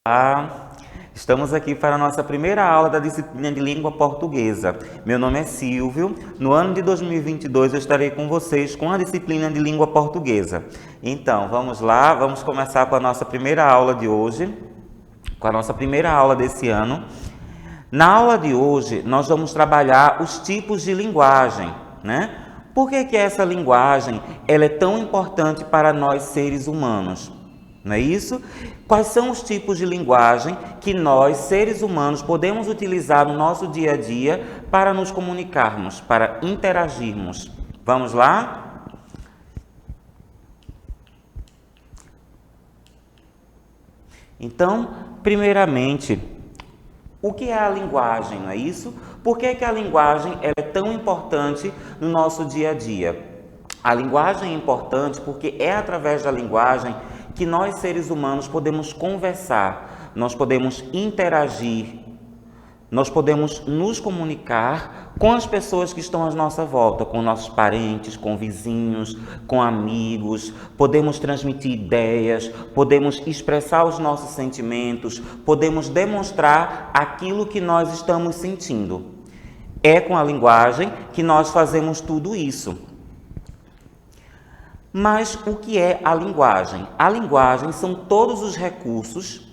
Olá, estamos aqui para a nossa primeira aula da disciplina de língua portuguesa. Meu nome é Silvio. No ano de 2022 eu estarei com vocês com a disciplina de língua portuguesa. Então, vamos lá, vamos começar com a nossa primeira aula de hoje, com a nossa primeira aula desse ano. Na aula de hoje, nós vamos trabalhar os tipos de linguagem, né? Por que essa linguagem ela é tão importante para nós seres humanos? Não é isso? Quais são os tipos de linguagem que nós, seres humanos, podemos utilizar no nosso dia a dia para nos comunicarmos, para interagirmos? Vamos lá? Então, primeiramente, o que é a linguagem, não é isso? Por que a linguagem é tão importante no nosso dia a dia? A linguagem é importante porque é através da linguagem que nós, seres humanos, podemos conversar, nós podemos interagir, nós podemos nos comunicar com as pessoas que estão à nossa volta, com nossos parentes, com vizinhos, com amigos, podemos transmitir ideias, podemos expressar os nossos sentimentos, podemos demonstrar aquilo que nós estamos sentindo. É com a linguagem que nós fazemos tudo isso. Mas o que é a linguagem? A linguagem são todos os recursos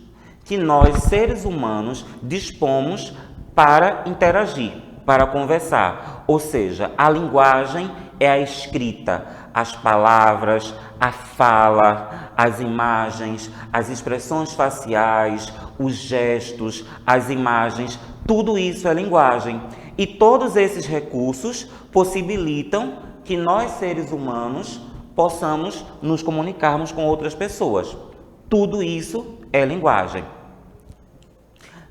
que nós, seres humanos, dispomos para interagir, para conversar. Ou seja, a linguagem é a escrita, as palavras, a fala, as imagens, as expressões faciais, os gestos, as imagens, tudo isso é linguagem. E todos esses recursos possibilitam que nós, seres humanos, possamos nos comunicarmos com outras pessoas. Tudo isso é linguagem.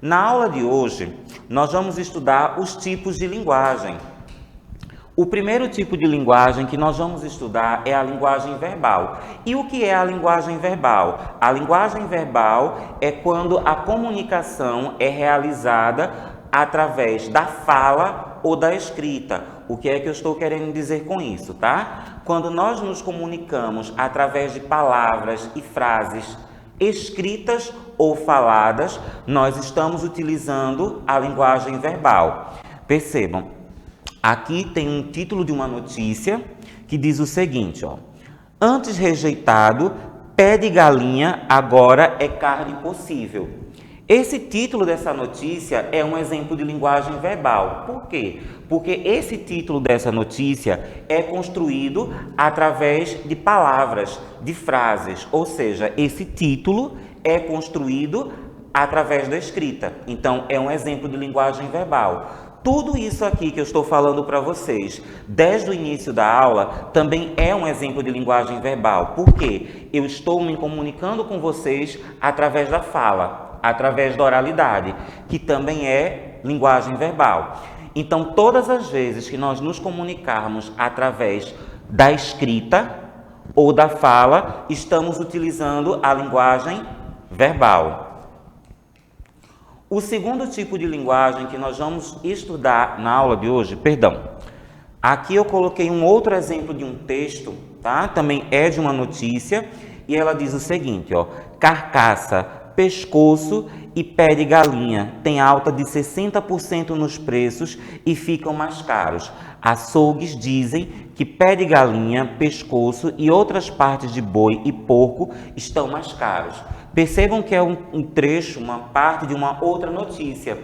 Na aula de hoje, nós vamos estudar os tipos de linguagem. O primeiro tipo de linguagem que nós vamos estudar é a linguagem verbal. E o que é a linguagem verbal? A linguagem verbal é quando a comunicação é realizada através da fala ou da escrita. O que é que eu estou querendo dizer com isso, tá? Quando nós nos comunicamos através de palavras e frases escritas ou faladas, nós estamos utilizando a linguagem verbal. Percebam, aqui tem um título de uma notícia que diz o seguinte, ó: antes rejeitado, pé de galinha, agora é carne possível. Esse título dessa notícia é um exemplo de linguagem verbal. Por quê? Porque esse título dessa notícia é construído através de palavras, de frases. Ou seja, esse título é construído através da escrita. Então, é um exemplo de linguagem verbal. Tudo isso aqui que eu estou falando para vocês, desde o início da aula, também é um exemplo de linguagem verbal. Por quê? Eu estou me comunicando com vocês através da fala, através da oralidade, que também é linguagem verbal. Então, todas as vezes que nós nos comunicarmos através da escrita ou da fala, estamos utilizando a linguagem verbal. O segundo tipo de linguagem que nós vamos estudar na aula de hoje, aqui eu coloquei um outro exemplo de um texto, tá? Também é de uma notícia, e ela diz o seguinte, ó: carcaça, pescoço e pé de galinha tem alta de 60% nos preços e ficam mais caros. Açougues dizem que pé de galinha, pescoço e outras partes de boi e porco estão mais caros. Percebam que é um trecho, uma parte de uma outra notícia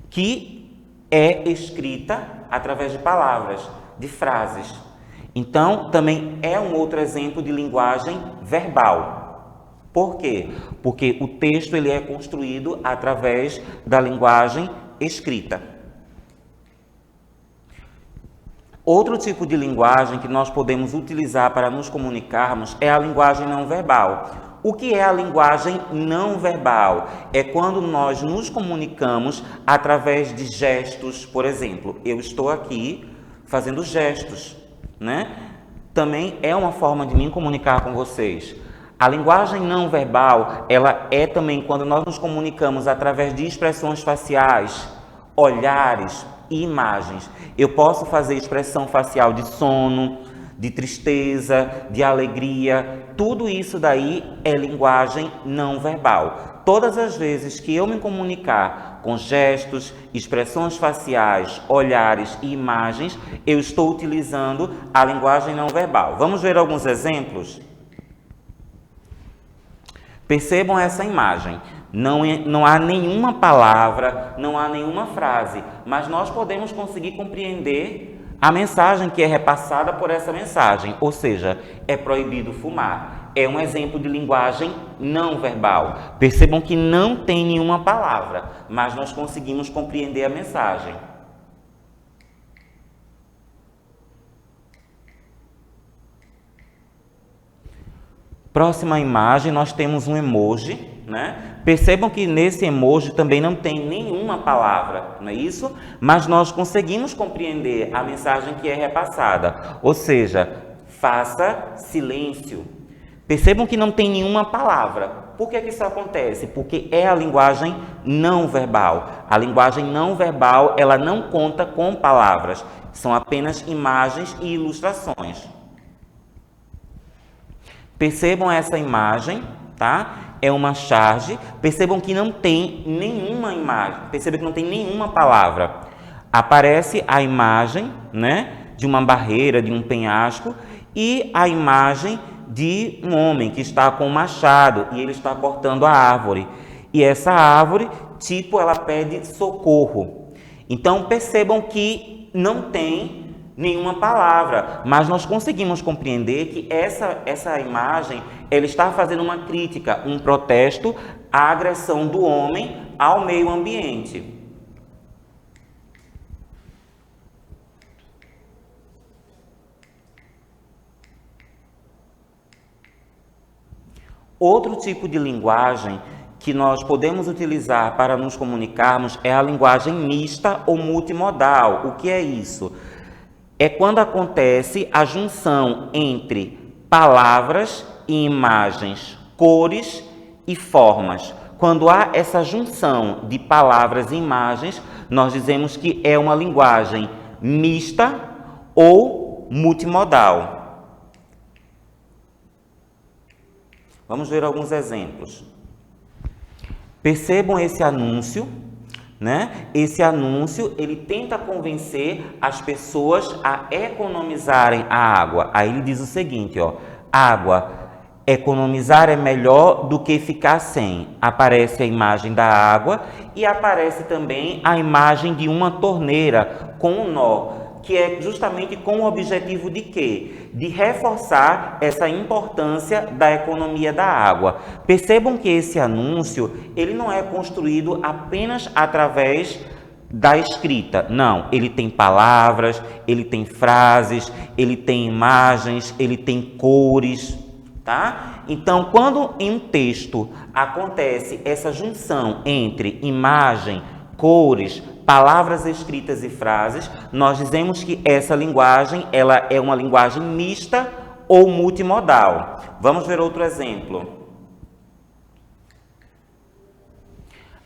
que é escrita através de palavras, de frases. Então, também é um outro exemplo de linguagem verbal. Por quê? Porque o texto ele é construído através da linguagem escrita. Outro tipo de linguagem que nós podemos utilizar para nos comunicarmos é a linguagem não verbal. O que é a linguagem não verbal? É quando nós nos comunicamos através de gestos. Por exemplo, eu estou aqui fazendo gestos, né? Também é uma forma de me comunicar com vocês. A linguagem não verbal, ela é também quando nós nos comunicamos através de expressões faciais, olhares e imagens. Eu posso fazer expressão facial de sono, de tristeza, de alegria, tudo isso daí é linguagem não verbal. todas as vezes que eu me comunicar com gestos, expressões faciais, olhares e imagens, eu estou utilizando a linguagem não verbal. Vamos ver alguns exemplos? Percebam essa imagem. Não há nenhuma palavra, não há nenhuma frase, mas nós podemos conseguir compreender a mensagem que é repassada por essa mensagem, ou seja, é proibido fumar. É um exemplo de linguagem não verbal. Percebam que não tem nenhuma palavra, mas nós conseguimos compreender a mensagem. Próxima imagem, nós temos um emoji, né? Percebam que nesse emoji também não tem nenhuma palavra, não é isso? Mas nós conseguimos compreender a mensagem que é repassada, ou seja, faça silêncio. Percebam que não tem nenhuma palavra. Por que isso acontece? Porque é a linguagem não verbal. A linguagem não verbal, ela não conta com palavras, são apenas imagens e ilustrações. Percebam essa imagem, tá? É uma charge. Percebam que não tem nenhuma imagem. Percebam que não tem nenhuma palavra. Aparece a imagem, né, de uma barreira, de um penhasco, e a imagem de um homem que está com um machado e ele está cortando a árvore. E essa árvore, tipo, ela pede socorro. Então, percebam que não tem nenhuma palavra, mas nós conseguimos compreender que essa imagem, ela está fazendo uma crítica, um protesto à agressão do homem ao meio ambiente. Outro tipo de linguagem que nós podemos utilizar para nos comunicarmos é a linguagem mista ou multimodal. O que é isso? É quando acontece a junção entre palavras e imagens, cores e formas. Quando há essa junção de palavras e imagens, nós dizemos que é uma linguagem mista ou multimodal. Vamos ver alguns exemplos. Percebam esse anúncio, né? Esse anúncio, ele tenta convencer as pessoas a economizarem a água. Aí ele diz o seguinte, ó: água, economizar é melhor do que ficar sem. Aparece a imagem da água e aparece também a imagem de uma torneira com um nó, que é justamente com o objetivo de quê? De reforçar essa importância da economia da água. Percebam que esse anúncio, ele não é construído apenas através da escrita. Não, ele tem palavras, ele tem frases, ele tem imagens, ele tem cores, tá? Então, quando em um texto acontece essa junção entre imagem, cores, palavras escritas e frases, nós dizemos que essa linguagem, ela é uma linguagem mista ou multimodal. Vamos ver outro exemplo.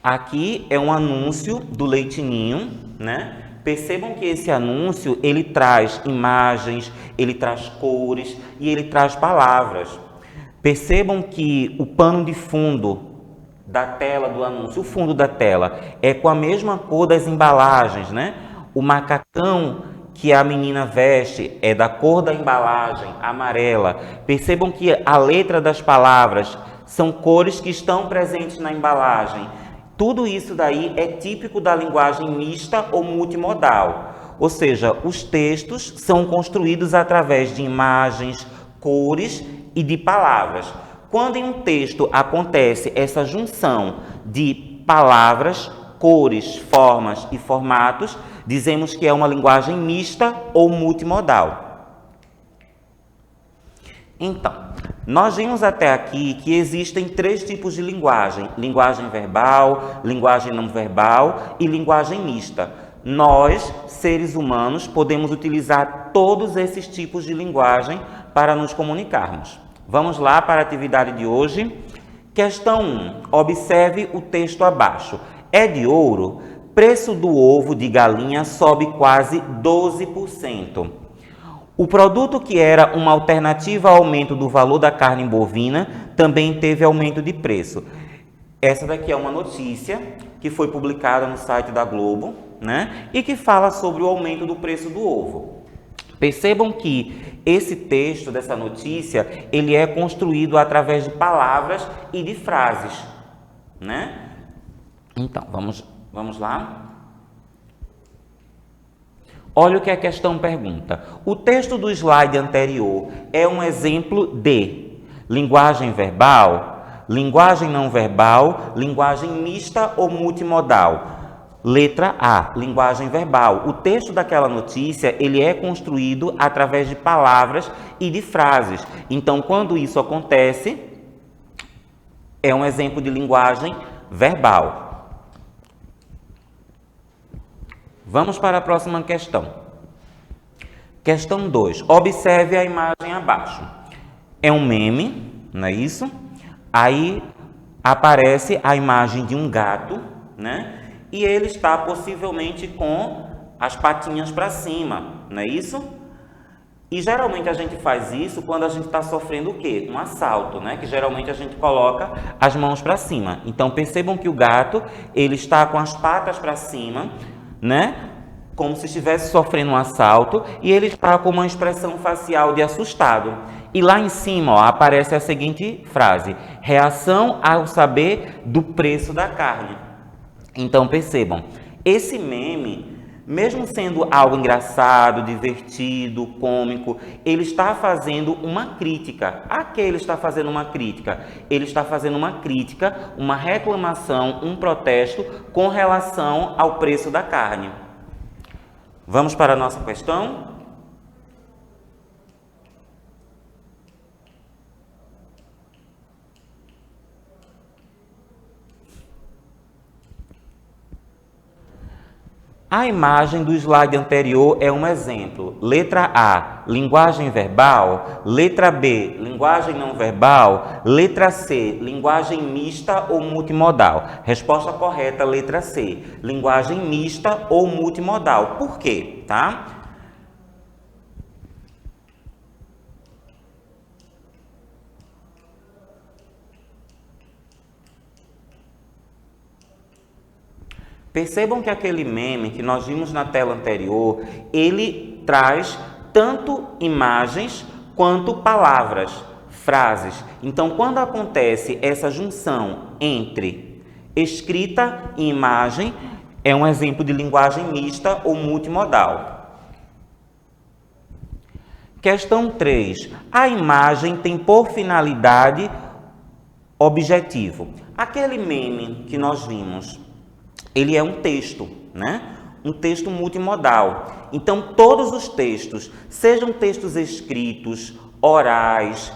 Aqui é um anúncio do Leite Ninho, né? Percebam que esse anúncio, ele traz imagens, ele traz cores e ele traz palavras. Percebam que o pano de fundo da tela do anúncio, o fundo da tela, é com a mesma cor das embalagens, né? O macacão que a menina veste é da cor da embalagem, amarela. Percebam que a letra das palavras são cores que estão presentes na embalagem. Tudo isso daí é típico da linguagem mista ou multimodal. Ou seja, os textos são construídos através de imagens, cores e de palavras. Quando em um texto acontece essa junção de palavras, cores, formas e formatos, dizemos que é uma linguagem mista ou multimodal. Então, nós vimos até aqui que existem 3 tipos de linguagem: linguagem verbal, linguagem não verbal e linguagem mista. Nós, seres humanos, podemos utilizar todos esses tipos de linguagem para nos comunicarmos. Vamos lá para a atividade de hoje. Questão 1. Observe o texto abaixo. É de ouro? Preço do ovo de galinha sobe quase 12%. O produto que era uma alternativa ao aumento do valor da carne bovina também teve aumento de preço. Essa daqui é uma notícia que foi publicada no site da Globo, né? E que fala sobre o aumento do preço do ovo. Percebam que esse texto dessa notícia, ele é construído através de palavras e de frases, né? Então, vamos lá. Olha o que a questão pergunta. O texto do slide anterior é um exemplo de linguagem verbal, linguagem não verbal, linguagem mista ou multimodal. Letra A, linguagem verbal. O texto daquela notícia, ele é construído através de palavras e de frases. Então, quando isso acontece, é um exemplo de linguagem verbal. Vamos para a próxima questão. Questão 2. Observe a imagem abaixo. É um meme, não é isso? Aí aparece a imagem de um gato, né? E ele está possivelmente com as patinhas para cima, não é isso? E geralmente a gente faz isso quando a gente está sofrendo o quê? Um assalto, né? Que geralmente a gente coloca as mãos para cima. Então percebam que o gato, ele está com as patas para cima, né? Como se estivesse sofrendo um assalto, e ele está com uma expressão facial de assustado. E lá em cima, ó, aparece a seguinte frase: reação ao saber do preço da carne. Então percebam, esse meme, mesmo sendo algo engraçado, divertido, cômico, ele está fazendo uma crítica. A que ele está fazendo uma crítica? Ele está fazendo uma crítica, uma reclamação, um protesto com relação ao preço da carne. Vamos para a nossa questão? A imagem do slide anterior é um exemplo. Letra A, linguagem verbal. Letra B, linguagem não verbal. Letra C, linguagem mista ou multimodal. Resposta correta, letra C, linguagem mista ou multimodal. Por quê? Tá? Percebam que aquele meme que nós vimos na tela anterior, ele traz tanto imagens quanto palavras, frases. Então, quando acontece essa junção entre escrita e imagem, é um exemplo de linguagem mista ou multimodal. Questão 3. A imagem tem por finalidade objetivo. Aquele meme que nós vimos, ele é um texto, né? Um texto multimodal. Então, todos os textos, sejam textos escritos, orais,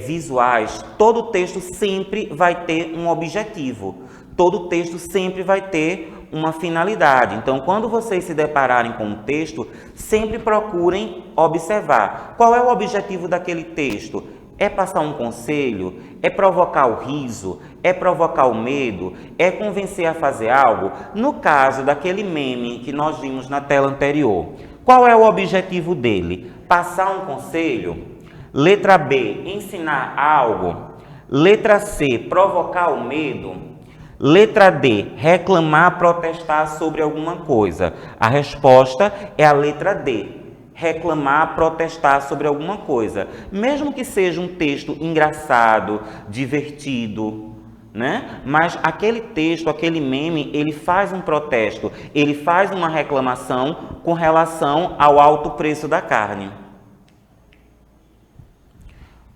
visuais, todo texto sempre vai ter um objetivo. Todo texto sempre vai ter uma finalidade. Então, quando vocês se depararem com um texto, sempre procurem observar qual é o objetivo daquele texto. É passar um conselho? É provocar o riso? É provocar o medo? É convencer a fazer algo? No caso daquele meme que nós vimos na tela anterior, qual é o objetivo dele? Passar um conselho? Letra B, ensinar algo? Letra C, provocar o medo? Letra D, reclamar, protestar sobre alguma coisa. A resposta é a letra D. Reclamar, protestar sobre alguma coisa. Mesmo que seja um texto engraçado, divertido, né? Mas aquele texto, aquele meme, ele faz um protesto, ele faz uma reclamação com relação ao alto preço da carne.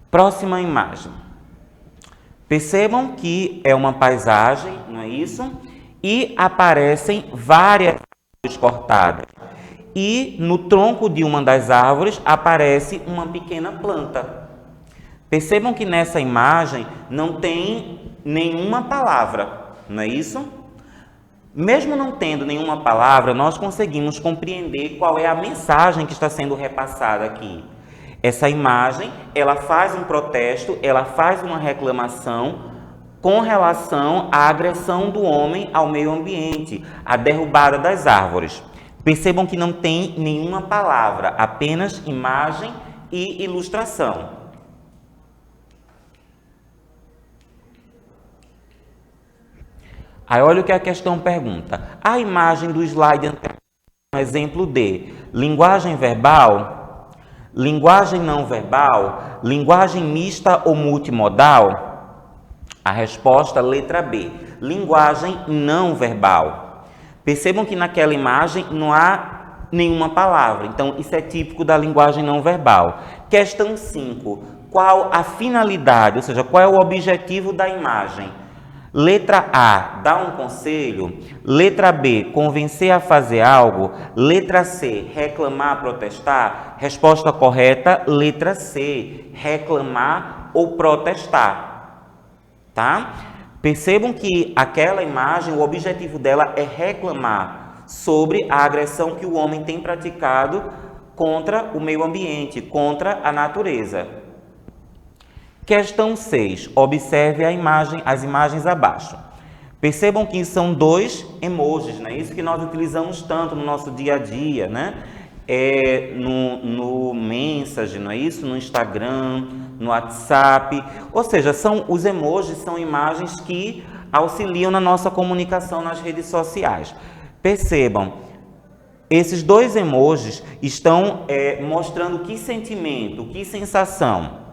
Próxima imagem. Percebam que é uma paisagem, não é isso? E aparecem várias árvores cortadas. E no tronco de uma das árvores aparece uma pequena planta. Percebam que nessa imagem não tem nenhuma palavra, não é isso? Mesmo não tendo nenhuma palavra, nós conseguimos compreender qual é a mensagem que está sendo repassada aqui. Essa imagem, ela faz um protesto, ela faz uma reclamação com relação à agressão do homem ao meio ambiente, à derrubada das árvores. Percebam que não tem nenhuma palavra, apenas imagem e ilustração. Aí olha o que a questão pergunta. A imagem do slide anterior é um exemplo de linguagem verbal, linguagem não verbal, linguagem mista ou multimodal? A resposta, letra B, linguagem não verbal. Percebam que naquela imagem não há nenhuma palavra, então isso é típico da linguagem não verbal. Questão 5. Qual a finalidade, ou seja, qual é o objetivo da imagem? Letra A, dar um conselho. Letra B, convencer a fazer algo. Letra C, reclamar, protestar. Resposta correta, letra C, reclamar ou protestar. Tá? Percebam que aquela imagem, o objetivo dela é reclamar sobre a agressão que o homem tem praticado contra o meio ambiente, contra a natureza. Questão 6. Observe as imagens abaixo. Percebam que são 2 emojis, né? Isso que nós utilizamos tanto no nosso dia a dia, né? No Message, não é isso? No Instagram, no WhatsApp. Ou seja, os emojis são imagens que auxiliam na nossa comunicação nas redes sociais. Percebam, esses 2 emojis estão mostrando que sentimento, que sensação.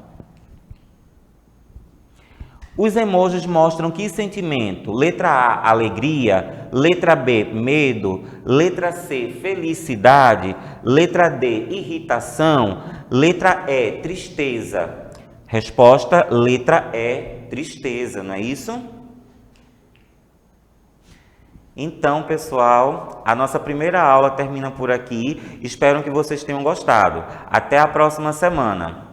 Os emojis mostram que sentimento? Letra A, alegria. Letra B, medo. Letra C, felicidade. Letra D, irritação. Letra E, tristeza. Resposta, letra E, tristeza, não é isso? Então, pessoal, a nossa primeira aula termina por aqui. Espero que vocês tenham gostado. Até a próxima semana.